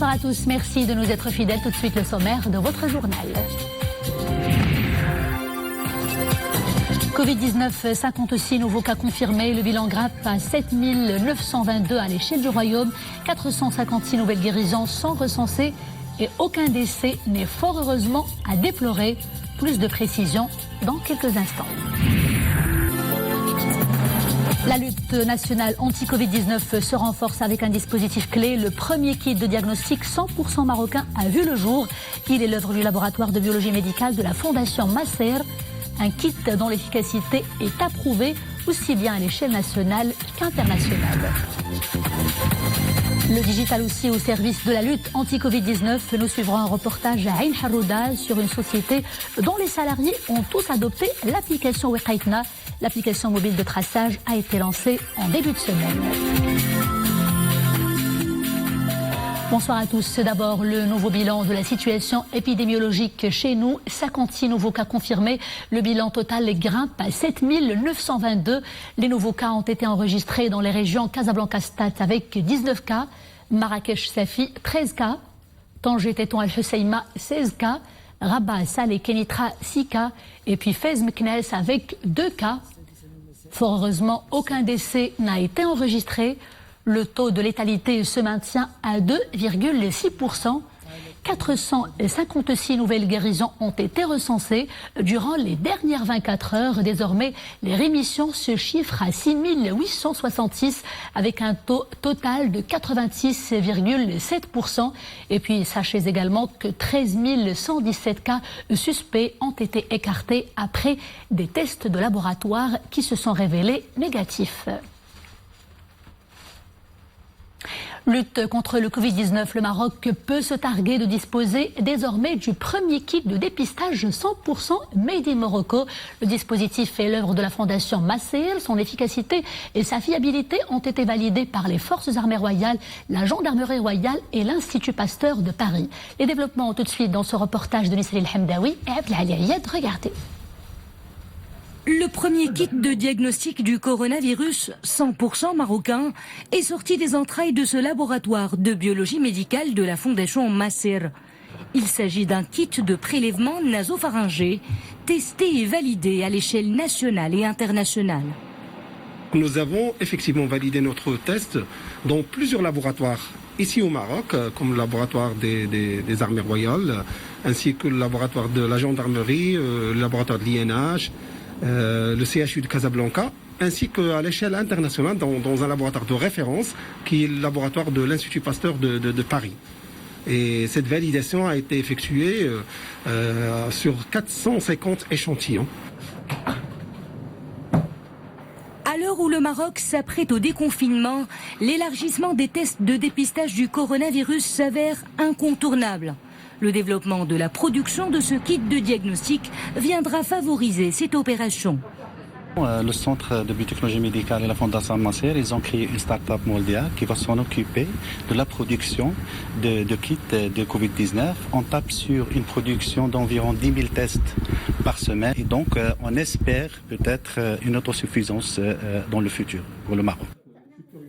Bonsoir à tous, merci de nous être fidèles. Tout de suite le sommaire de votre journal. Covid-19, 56 nouveaux cas confirmés. Le bilan grimpe à 7922 à l'échelle du Royaume. 456 nouvelles guérisons sont recensées et aucun décès n'est fort heureusement à déplorer. Plus de précisions dans quelques instants. La lutte nationale anti-Covid-19 se renforce avec un dispositif clé. Le premier kit de diagnostic 100% marocain a vu le jour. Il est l'œuvre du laboratoire de biologie médicale de la Fondation Masser. Un kit dont l'efficacité est approuvée aussi bien à l'échelle nationale qu'internationale. Le digital aussi au service de la lutte anti-Covid-19. Nous suivrons un reportage à Ain Harouda sur une société dont les salariés ont tous adopté l'application Weqaitna. L'application mobile de traçage a été lancée en début de semaine. Bonsoir à tous. D'abord, le nouveau bilan de la situation épidémiologique chez nous. 56 nouveaux cas confirmés. Le bilan total grimpe à 7922. Les nouveaux cas ont été enregistrés dans les régions Casablanca-Stade avec 19 cas, Marrakech-Safi 13 cas, Tanger-Tétouan Al-Husseima 16 cas, Rabat, Salé, Kenitra 6 cas et puis Fez-Meknès avec 2 cas. Fort heureusement, aucun décès n'a été enregistré. Le taux de létalité se maintient à 2,6%. 456 nouvelles guérisons ont été recensées durant les dernières 24 heures. Désormais, les rémissions se chiffrent à 6866 avec un taux total de 86,7%. Et puis, sachez également que 13 117 cas suspects ont été écartés après des tests de laboratoire qui se sont révélés négatifs. Lutte contre le Covid-19, le Maroc peut se targuer de disposer désormais du premier kit de dépistage 100% Made in Morocco. Le dispositif est l'œuvre de la Fondation Masser. Son efficacité et sa fiabilité ont été validées par les forces armées royales, la gendarmerie royale et l'Institut Pasteur de Paris. Les développements tout de suite dans ce reportage de Nisril Hamdaoui et Abdelali Ayed. Regardez. Le premier kit de diagnostic du coronavirus 100% marocain est sorti des entrailles de ce laboratoire de biologie médicale de la Fondation Masser. Il s'agit d'un kit de prélèvement nasopharyngé testé et validé à l'échelle nationale et internationale. Nous avons effectivement validé notre test dans plusieurs laboratoires ici au Maroc, comme le laboratoire des armées royales, ainsi que le laboratoire de la gendarmerie, le laboratoire de l'INH, le CHU de Casablanca, ainsi qu'à l'échelle internationale dans un laboratoire de référence qui est le laboratoire de l'Institut Pasteur de Paris. Et cette validation a été effectuée sur 450 échantillons. À l'heure où le Maroc s'apprête au déconfinement, l'élargissement des tests de dépistage du coronavirus s'avère incontournable. Le développement de la production de ce kit de diagnostic viendra favoriser cette opération. Le Centre de biotechnologie médicale et la Fondation Masser, ils ont créé une start-up mondiale qui va s'en occuper de la production de kits de Covid-19. On tape sur une production d'environ 10 000 tests par semaine. Et donc, on espère peut-être une autosuffisance dans le futur pour le Maroc.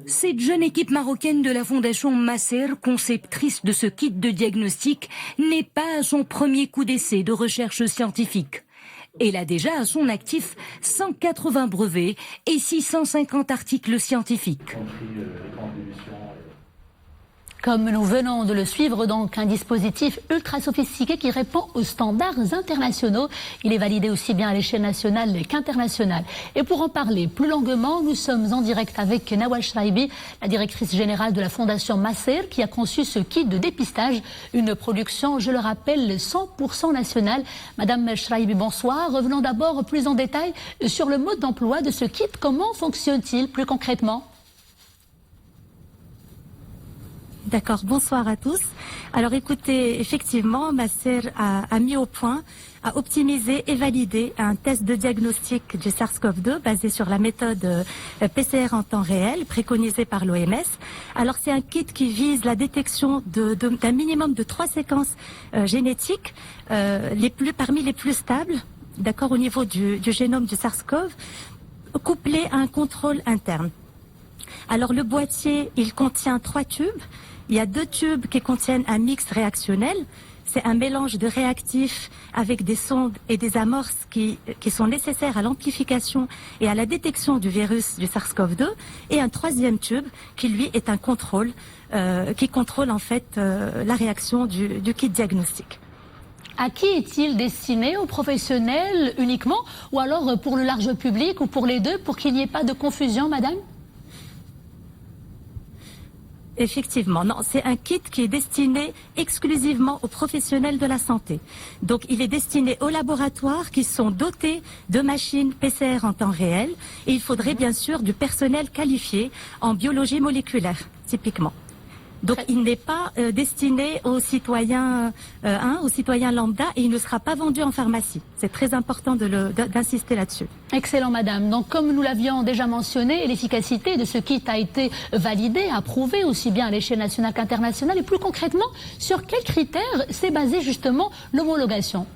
Cette jeune équipe marocaine de la Fondation Masser, conceptrice de ce kit de diagnostic, n'est pas à son premier coup d'essai de recherche scientifique. Elle a déjà à son actif 180 brevets et 650 articles scientifiques. Comme nous venons de le suivre, donc un dispositif ultra sophistiqué qui répond aux standards internationaux. Il est validé aussi bien à l'échelle nationale qu'internationale. Et pour en parler plus longuement, nous sommes en direct avec Nawal Shraibi, la directrice générale de la Fondation Masser, qui a conçu ce kit de dépistage, une production, je le rappelle, 100% nationale. Madame Shraibi, bonsoir. Revenons d'abord plus en détail sur le mode d'emploi de ce kit. Comment fonctionne-t-il plus concrètement ? D'accord, bonsoir à tous. Alors écoutez, effectivement, Masser a mis au point, a optimisé et validé un test de diagnostic du SARS-CoV-2 basé sur la méthode PCR en temps réel préconisée par l'OMS. Alors c'est un kit qui vise la détection d'un minimum de 3 séquences génétiques, parmi les plus stables, d'accord, au niveau du génome du SARS-CoV, couplé à un contrôle interne. Alors le boîtier, il contient 3 tubes. Il y a 2 tubes qui contiennent un mix réactionnel. C'est un mélange de réactifs avec des sondes et des amorces qui sont nécessaires à l'amplification et à la détection du virus du SARS-CoV-2. Et un 3e tube qui, lui, est un contrôle, qui contrôle en fait la réaction du kit diagnostic. À qui est-il destiné? Aux professionnels uniquement? Ou alors pour le large public ou pour les deux, pour qu'il n'y ait pas de confusion, madame? Effectivement, non, c'est un kit qui est destiné exclusivement aux professionnels de la santé. Donc il est destiné aux laboratoires qui sont dotés de machines PCR en temps réel et il faudrait bien sûr du personnel qualifié en biologie moléculaire, typiquement. Donc il n'est pas destiné aux citoyens, aux citoyens lambda et il ne sera pas vendu en pharmacie. C'est très important d'insister là-dessus. Excellent, madame. Donc, comme nous l'avions déjà mentionné, l'efficacité de ce kit a été validée, approuvée aussi bien à l'échelle nationale qu'internationale. Et plus concrètement, sur quels critères s'est basée justement l'homologation?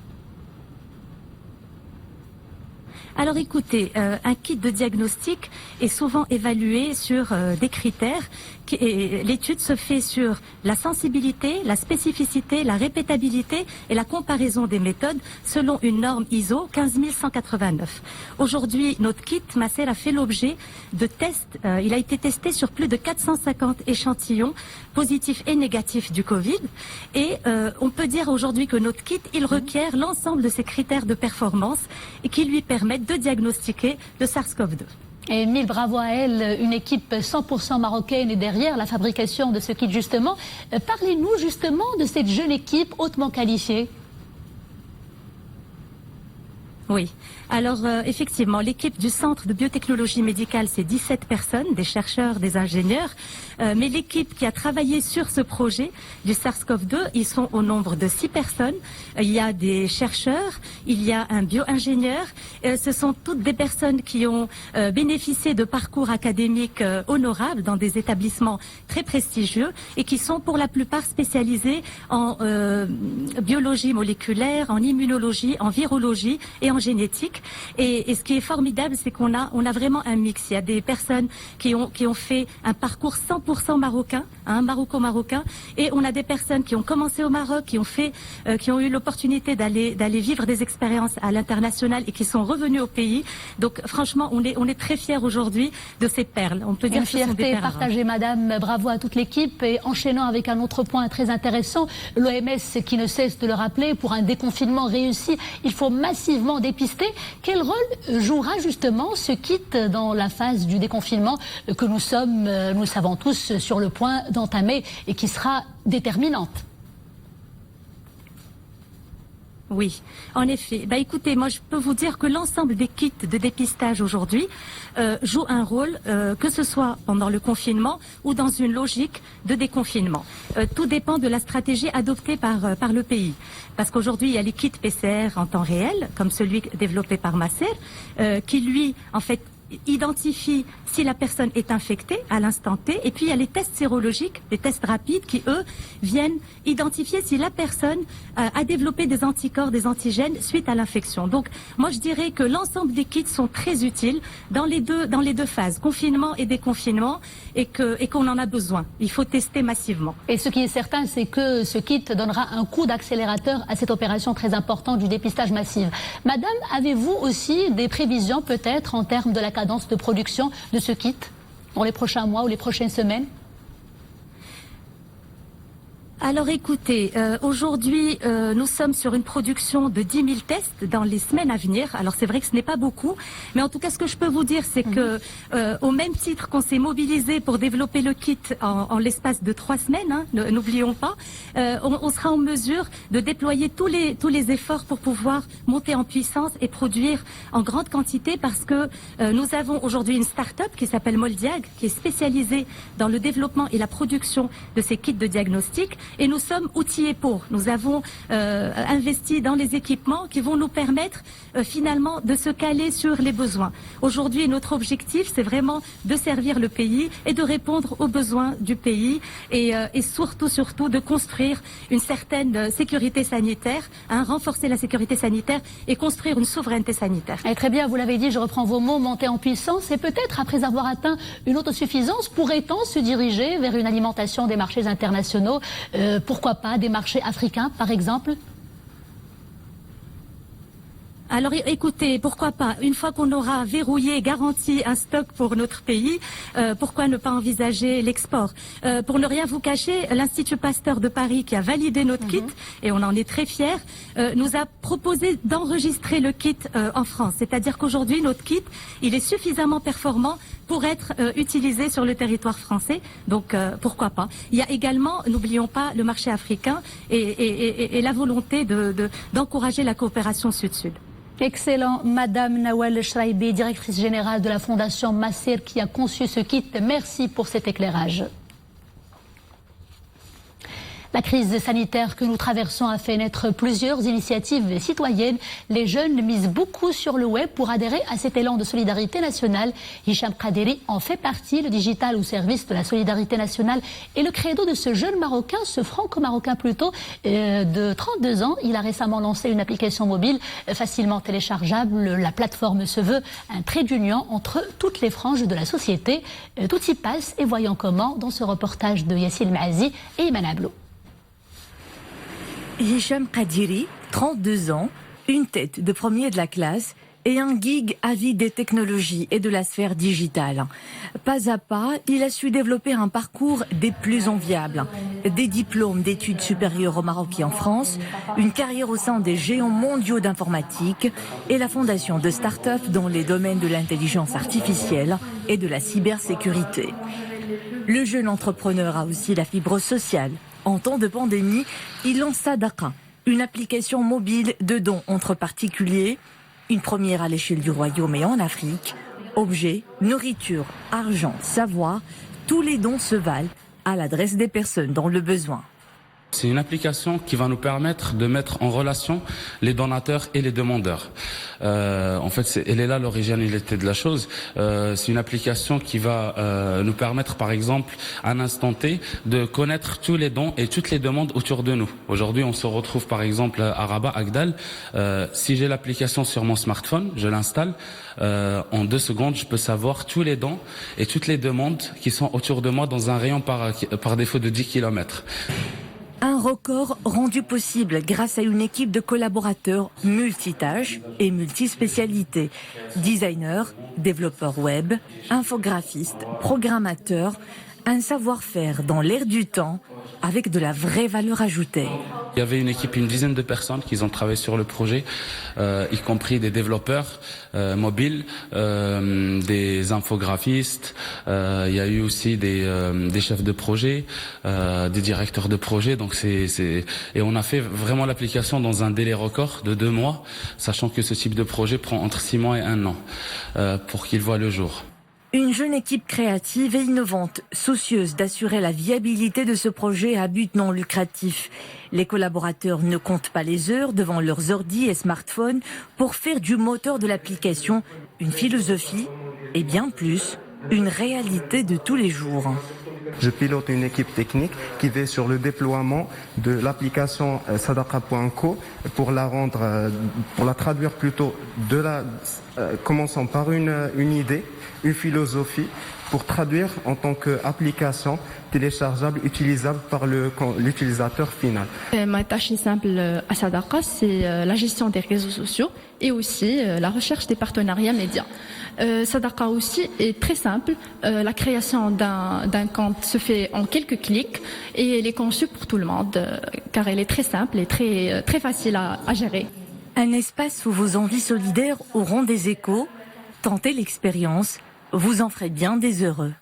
Alors écoutez, un kit de diagnostic est souvent évalué sur des critères. L'étude se fait sur la sensibilité, la spécificité, la répétabilité et la comparaison des méthodes selon une norme ISO 15189. Aujourd'hui, notre kit Maser a fait l'objet de tests. Il a été testé sur plus de 450 échantillons positifs et négatifs du Covid. Et on peut dire aujourd'hui que notre kit, il requiert l'ensemble de ces critères de performance et qui lui permettent de diagnostiquer le SARS-CoV-2. Et mille bravo à elle, une équipe 100% marocaine est derrière la fabrication de ce kit justement. Parlez-nous justement de cette jeune équipe hautement qualifiée. Oui. Alors, effectivement, l'équipe du Centre de biotechnologie médicale, c'est 17 personnes, des chercheurs, des ingénieurs. Mais l'équipe qui a travaillé sur ce projet du SARS-CoV-2, ils sont au nombre de 6 personnes. Il y a des chercheurs, il y a un bio-ingénieur. Ce sont toutes des personnes qui ont bénéficié de parcours académiques honorables dans des établissements très prestigieux et qui sont pour la plupart spécialisés en biologie moléculaire, en immunologie, en virologie et en génétique. Et ce qui est formidable, c'est qu'on a vraiment un mix. Il y a des personnes qui ont fait un parcours 100% marocain, maroco-marocain, et on a des personnes qui ont commencé au Maroc, qui ont eu l'opportunité d'aller vivre des expériences à l'international et qui sont revenus au pays. Donc franchement, on est très fiers aujourd'hui de ces perles. On peut dire que ce sont des perles. Fierté partagée, madame. Bravo à toute l'équipe. Et enchaînant avec un autre point très intéressant, l'OMS qui ne cesse de le rappeler, pour un déconfinement réussi, il faut massivement dépister. Quel rôle jouera justement ce kit dans la phase du déconfinement que nous savons tous sur le point d'entamer et qui sera déterminante? Oui, en effet. Écoutez, moi je peux vous dire que l'ensemble des kits de dépistage aujourd'hui jouent un rôle, que ce soit pendant le confinement ou dans une logique de déconfinement. Tout dépend de la stratégie adoptée par le pays. Parce qu'aujourd'hui, il y a les kits PCR en temps réel, comme celui développé par Maser, qui lui, en fait, identifie si la personne est infectée à l'instant T. Et puis il y a les tests sérologiques, les tests rapides qui, eux, viennent identifier si la personne a développé des anticorps, des antigènes suite à l'infection. Donc moi je dirais que l'ensemble des kits sont très utiles dans les deux phases, confinement et déconfinement, et qu'on en a besoin. Il faut tester massivement. Et ce qui est certain, c'est que ce kit donnera un coup d'accélérateur à cette opération très importante du dépistage massif. Madame, avez-vous aussi des prévisions peut-être en termes de la cadence de production de ce kit dans les prochains mois ou les prochaines semaines? Alors écoutez, aujourd'hui nous sommes sur une production de 10 000 tests dans les semaines à venir. Alors c'est vrai que ce n'est pas beaucoup, mais en tout cas ce que je peux vous dire c'est que au même titre qu'on s'est mobilisé pour développer le kit en l'espace de 3 semaines, n'oublions pas, on sera en mesure de déployer tous les efforts pour pouvoir monter en puissance et produire en grande quantité, parce que nous avons aujourd'hui une start-up qui s'appelle Moldiag, qui est spécialisée dans le développement et la production de ces kits de diagnostic. et nous sommes outillés pour. Nous avons investi dans les équipements qui vont nous permettre finalement de se caler sur les besoins. Aujourd'hui, notre objectif, c'est vraiment de servir le pays et de répondre aux besoins du pays et surtout de construire une certaine sécurité sanitaire, renforcer la sécurité sanitaire et construire une souveraineté sanitaire. Et très bien, vous l'avez dit, je reprends vos mots, monter en puissance et peut-être après avoir atteint une autosuffisance, pourrait-on se diriger vers une alimentation des marchés internationaux, pourquoi pas des marchés africains par exemple? Alors écoutez, pourquoi pas, une fois qu'on aura verrouillé, garanti un stock pour notre pays, pourquoi ne pas envisager l'export? Pour ne rien vous cacher, l'Institut Pasteur de Paris qui a validé notre kit, et on en est très fiers, nous a proposé d'enregistrer le kit en France. C'est-à-dire qu'aujourd'hui, notre kit, il est suffisamment performant pour être utilisé sur le territoire français. Donc pourquoi pas. Il y a également, n'oublions pas, le marché africain et la volonté d'encourager la coopération sud-sud. Excellent. Madame Nawal Shraibi, directrice générale de la Fondation Masser qui a conçu ce kit. Merci pour cet éclairage. La crise sanitaire que nous traversons a fait naître plusieurs initiatives citoyennes. Les jeunes misent beaucoup sur le web pour adhérer à cet élan de solidarité nationale. Hicham Kaderi en fait partie. Le digital au service de la solidarité nationale est le credo de ce jeune Marocain, ce franco-marocain plutôt, de 32 ans. Il a récemment lancé une application mobile facilement téléchargeable. La plateforme se veut un trait d'union entre toutes les franges de la société. Tout y passe et voyons comment dans ce reportage de Yassine Maazi et Iman Ablou. Hicham Kadiri, 32 ans, une tête de premier de la classe et un geek avide des technologies et de la sphère digitale. Pas à pas, il a su développer un parcours des plus enviables. Des diplômes d'études supérieures au Maroc et en France, une carrière au sein des géants mondiaux d'informatique et la fondation de start-up dans les domaines de l'intelligence artificielle et de la cybersécurité. Le jeune entrepreneur a aussi la fibre sociale. En temps de pandémie, il lance Sadaqa, une application mobile de dons entre particuliers, une première à l'échelle du royaume et en Afrique. Objets, nourriture, argent, savoir, tous les dons se valent à l'adresse des personnes dans le besoin. C'est une application qui va nous permettre de mettre en relation les donateurs et les demandeurs. En fait, elle est là l'originalité de la chose. C'est une application qui va nous permettre, par exemple, à un instant T, de connaître tous les dons et toutes les demandes autour de nous. Aujourd'hui, on se retrouve, par exemple, à Rabat, Agdal. Si j'ai l'application sur mon smartphone, je l'installe. En 2 secondes, je peux savoir tous les dons et toutes les demandes qui sont autour de moi dans un rayon par défaut de 10 km. Un record rendu possible grâce à une équipe de collaborateurs multitâches et multispécialités. Designers, développeurs web, infographistes, programmateurs, un savoir-faire dans l'air du temps avec de la vraie valeur ajoutée. Il y avait une équipe, une dizaine de personnes qui ont travaillé sur le projet, y compris des développeurs mobiles, des infographistes. Il y a eu aussi des chefs de projet, des directeurs de projet. Donc et on a fait vraiment l'application dans un délai record de 2 mois, sachant que ce type de projet prend entre 6 mois et 1 an pour qu'il voit le jour. Une jeune équipe créative et innovante, soucieuse d'assurer la viabilité de ce projet à but non lucratif. Les collaborateurs ne comptent pas les heures devant leurs ordi et smartphones pour faire du moteur de l'application une philosophie et bien plus, une réalité de tous les jours. Je pilote une équipe technique qui veille sur le déploiement de l'application Sadaqa.co pour la traduire plutôt commençant par une idée, une philosophie, pour traduire en tant qu'application téléchargeable, utilisable par l'utilisateur final. Ma tâche est simple à Sadaqa, c'est la gestion des réseaux sociaux et aussi la recherche des partenariats médias. Sadaqa aussi est très simple. La création d'un compte se fait en quelques clics et elle est conçue pour tout le monde car elle est très simple et très facile à gérer. Un espace où vos envies solidaires auront des échos. Tentez l'expérience, vous en ferez bien des heureux.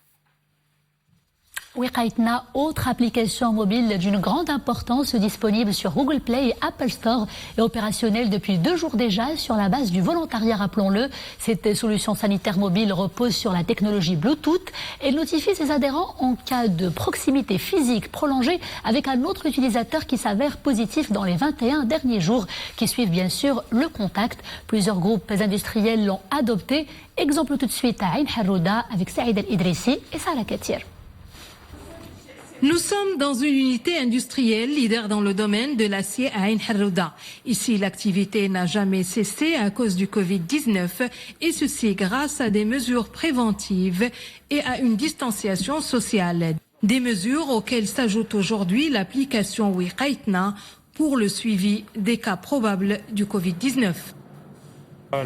Wiqaitna, autre application mobile d'une grande importance disponible sur Google Play et Apple Store, est opérationnelle depuis 2 jours déjà sur la base du volontariat, rappelons-le. Cette solution sanitaire mobile repose sur la technologie Bluetooth et notifie ses adhérents en cas de proximité physique prolongée avec un autre utilisateur qui s'avère positif dans les 21 derniers jours, qui suivent bien sûr le contact. Plusieurs groupes industriels l'ont adopté. Exemple tout de suite à Ain Harrouda avec Saïd El-Idrissi et Sarah Katir. Nous sommes dans une unité industrielle leader dans le domaine de l'acier à Ain Harrouda. Ici, l'activité n'a jamais cessé à cause du Covid-19 et ceci grâce à des mesures préventives et à une distanciation sociale. Des mesures auxquelles s'ajoute aujourd'hui l'application Wiqaitna pour le suivi des cas probables du Covid-19.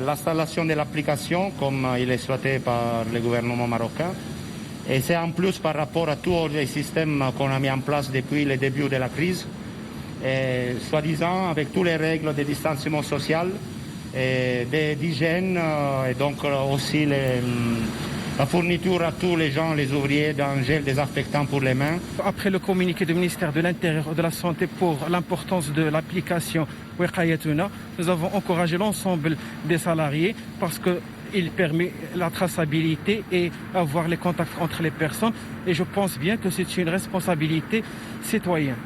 L'installation de l'application, comme il est souhaité par le gouvernement marocain, et c'est en plus par rapport à tous les systèmes qu'on a mis en place depuis le début de la crise, et soi-disant avec toutes les règles de distanciation social et d'hygiène, et donc aussi la fourniture à tous les gens, les ouvriers, d'un gel désinfectant pour les mains. Après le communiqué du ministère de l'Intérieur et de la Santé pour l'importance de l'application Wiqaitna, nous avons encouragé l'ensemble des salariés parce qu'il permet la traçabilité et avoir les contacts entre les personnes. Et je pense bien que c'est une responsabilité citoyenne.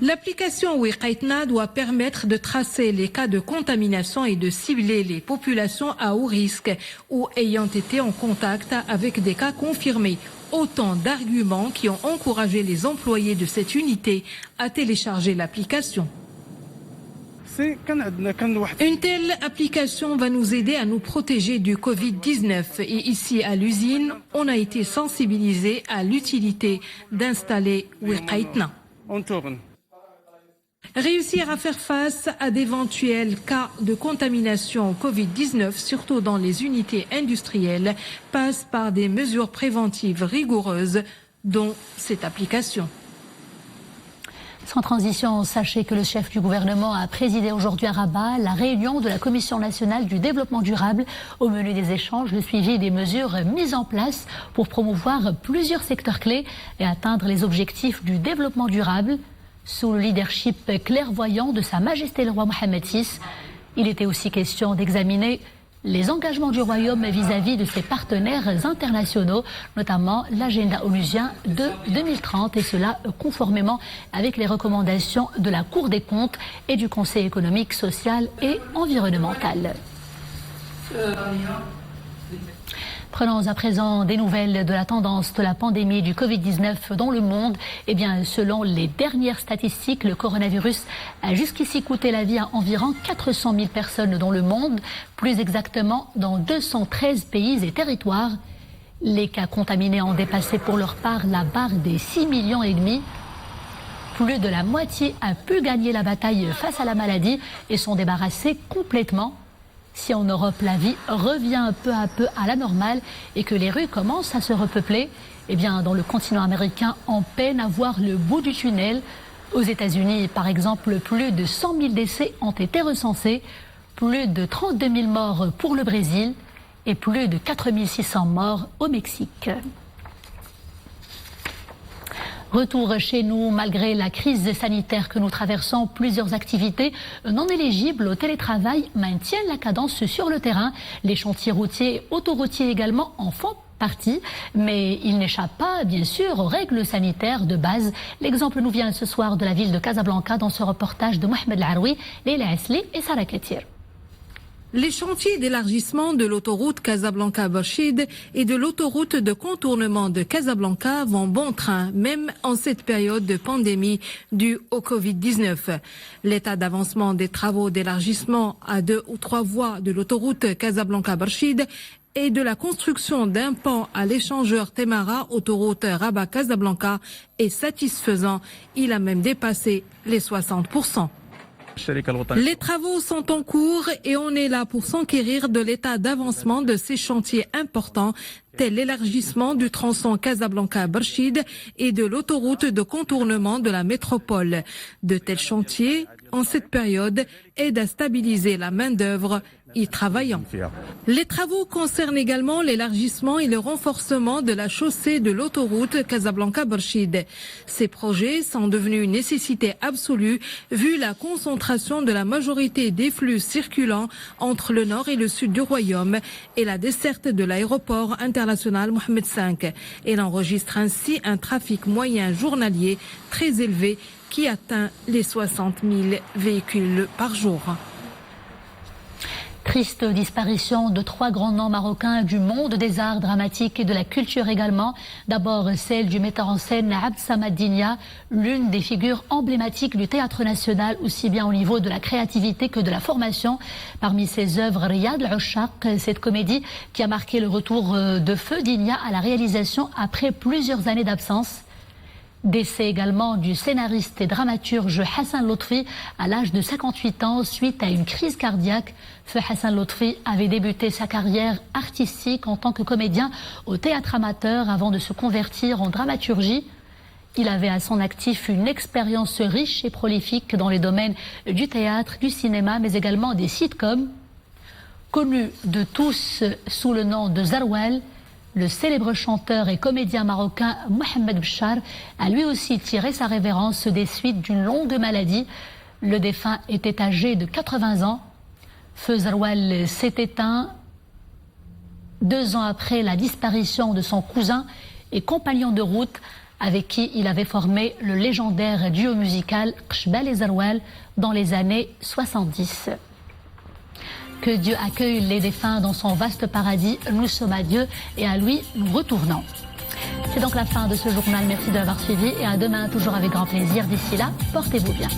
L'application Wiqaitna doit permettre de tracer les cas de contamination et de cibler les populations à haut risque ou ayant été en contact avec des cas confirmés. Autant d'arguments qui ont encouragé les employés de cette unité à télécharger l'application. Une telle application va nous aider à nous protéger du Covid-19 et ici à l'usine, on a été sensibilisé à l'utilité d'installer Wiqaitna. Réussir à faire face à d'éventuels cas de contamination au Covid-19, surtout dans les unités industrielles, passe par des mesures préventives rigoureuses, dont cette application. Sans transition, sachez que le chef du gouvernement a présidé aujourd'hui à Rabat la réunion de la Commission nationale du développement durable. Au menu des échanges, le suivi des mesures mises en place pour promouvoir plusieurs secteurs clés et atteindre les objectifs du développement durable. Sous le leadership clairvoyant de Sa Majesté le roi Mohammed VI, il était aussi question d'examiner les engagements du royaume vis-à-vis de ses partenaires internationaux, notamment l'agenda onusien de 2030, et cela conformément avec les recommandations de la Cour des comptes et du Conseil économique, social et environnemental. Prenons à présent des nouvelles de la tendance de la pandémie du Covid-19 dans le monde. Eh bien, selon les dernières statistiques, le coronavirus a jusqu'ici coûté la vie à environ 400 000 personnes dans le monde, plus exactement dans 213 pays et territoires. Les cas contaminés ont dépassé pour leur part la barre des 6,5 millions. Plus de la moitié a pu gagner la bataille face à la maladie et sont débarrassés complètement. Si en Europe la vie revient peu à peu à la normale et que les rues commencent à se repeupler, eh bien dans le continent américain, on peine à voir le bout du tunnel. Aux États-Unis, par exemple, plus de 100 000 décès ont été recensés, plus de 32 000 morts pour le Brésil et plus de 4 600 morts au Mexique. Retour chez nous, malgré la crise sanitaire que nous traversons, plusieurs activités non éligibles au télétravail maintiennent la cadence sur le terrain. Les chantiers routiers et autoroutiers également en font partie, mais ils n'échappent pas, bien sûr, aux règles sanitaires de base. L'exemple nous vient ce soir de la ville de Casablanca dans ce reportage de Mohamed Laroui, Leila Asli et Sarah Katir. Les chantiers d'élargissement de l'autoroute Casablanca-Barchid et de l'autoroute de contournement de Casablanca vont bon train, même en cette période de pandémie due au Covid-19. L'état d'avancement des travaux d'élargissement à 2 ou 3 voies de l'autoroute Casablanca-Barchid et de la construction d'un pont à l'échangeur Temara, autoroute Rabat-Casablanca, est satisfaisant. Il a même dépassé les 60%. Les travaux sont en cours et on est là pour s'enquérir de l'état d'avancement de ces chantiers importants tel l'élargissement du tronçon Casablanca-Barchid et de l'autoroute de contournement de la métropole. De tels chantiers, en cette période, aident à stabiliser la main-d'œuvre y travaillant. Les travaux concernent également l'élargissement et le renforcement de la chaussée de l'autoroute Casablanca-Barchid. Ces projets sont devenus une nécessité absolue vu la concentration de la majorité des flux circulant entre le nord et le sud du royaume et la desserte de l'aéroport international Mohamed V. Elle enregistre ainsi un trafic moyen journalier très élevé qui atteint les 60 000 véhicules par jour. Triste disparition de 3 grands noms marocains du monde des arts dramatiques et de la culture également. D'abord celle du metteur en scène Abd Samad Dinia, l'une des figures emblématiques du théâtre national, aussi bien au niveau de la créativité que de la formation. Parmi ses œuvres, Riyad al-Ushaq, cette comédie qui a marqué le retour de feu Dinia à la réalisation après plusieurs années d'absence. Décès également du scénariste et dramaturge Hassan Lotfi à l'âge de 58 ans suite à une crise cardiaque. Feu Hassan Lotfi avait débuté sa carrière artistique en tant que comédien au théâtre amateur avant de se convertir en dramaturgie. Il avait à son actif une expérience riche et prolifique dans les domaines du théâtre, du cinéma, mais également des sitcoms. Connu de tous sous le nom de Zarwal, le célèbre chanteur et comédien marocain Mohamed Bchar a lui aussi tiré sa révérence des suites d'une longue maladie. Le défunt était âgé de 80 ans. Feu Zarwal s'est éteint 2 ans après la disparition de son cousin et compagnon de route avec qui il avait formé le légendaire duo musical Qchbal et Zarwal dans les années 70. Que Dieu accueille les défunts dans son vaste paradis. Nous sommes à Dieu et à lui nous retournons. C'est donc la fin de ce journal. Merci de l'avoir suivi et à demain toujours avec grand plaisir. D'ici là, portez-vous bien.